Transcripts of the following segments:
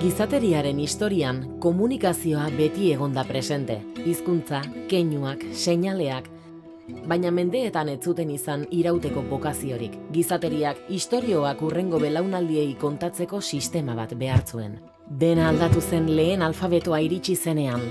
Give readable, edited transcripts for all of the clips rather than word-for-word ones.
Gizateriaren historian komunikazioa beti egonda presente, hizkuntza, keinuak, seinaleak, baina mendeetan ez zuten izan irauteko bokaziorik. Gizateriak istorioak hurrengo belaunaldiei kontatzeko sistema bat behar zuen. Dena aldatu zen lehen alfabetoa iritsi zenean.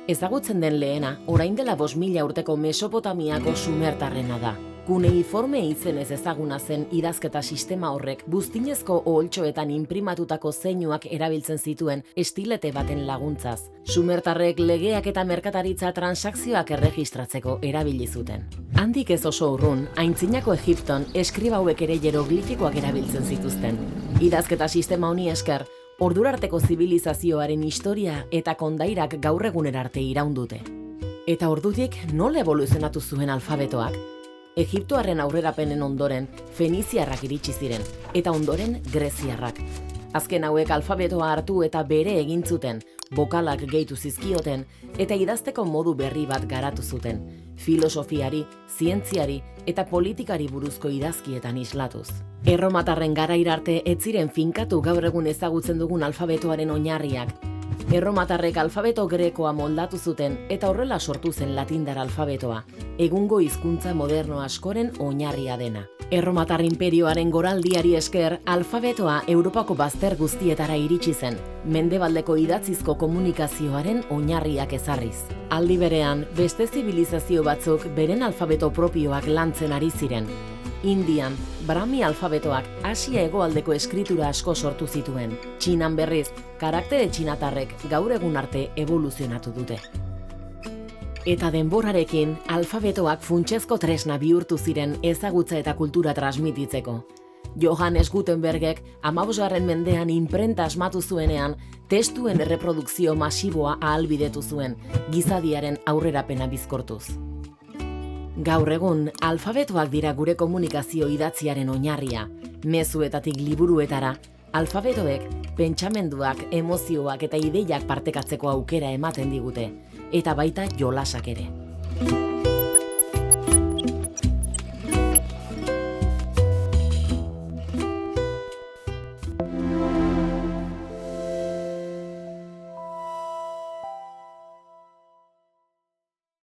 Ezagutzen den lehena, orain dela 5.000 urteko Mesopotamiako sumertarrena da. Kuneiforme izenez ezaguna zen idazketa sistema horrek buztinezko oholtxoetan inprimatutako zeinuak erabiltzen zituen estilete baten laguntzaz. Sumertarrek legeak eta merkataritza transakzioak erregistratzeko erabili zuten. Handik ez oso urrun, aintzinako Egipton eskribauek ere hieroglifikoak erabiltzen zituzten. Idazketa sistema honi esker, ordurarteko zibilizazioaren historia eta kondairak gaur egunera arte iraundute. Eta ordutik nola evoluzionatu zuen alfabetoak? Egiptoarren aurrerapenen ondoren feniziarrak iritsi ziren, eta ondoren greziarrak. Azken hauek alfabetoa hartu eta bere egin zuten, bokalak gehitu zizkioten, eta idazteko modu berri bat garatu zuten, filosofiari, zientziari eta politikari buruzko idazkietan islatuz. Erromatarren garaira arte ez ziren finkatu gaur egun ezagutzen dugun alfabetoaren oinarriak. Erromatarrek alfabeto grekoa moldatu zuten eta horrela sortu zen latindar alfabetoa, egungo hizkuntza moderno askoren oinarria dena. Erromatar inperioaren goraldiari esker, alfabetoa Europako bazter guztietara iritsi zen, mendebaldeko idatzizko komunikazioaren oinarriak ezarriz. Aldi berean, beste zibilizazio batzuk beren alfabeto propioak lantzen ari ziren. Indian, Brahmi alfabetoak Asia hegoaldeko eskritura asko sortu zituen. Txinan berriz, karaktere txinatarrek gaur egun arte evoluzionatu dute. Eta denborarekin, alfabetoak funtsezko tresna bihurtu ziren ezagutza eta kultura transmititzeko. Johannes Gutenbergek 15. mendean inprenta asmatu zuenean, testuen erreprodukzio masiboa ahalbidetu zuen, gizadiaren aurrerapena bizkortuz. Gaur egun, alfabetoak dira gure komunikazio idatziaren oinarria. Mezuetatik liburuetara, alfabetoek pentsamenduak, emozioak eta ideiak partekatzeko aukera ematen digute, eta baita jolasak ere.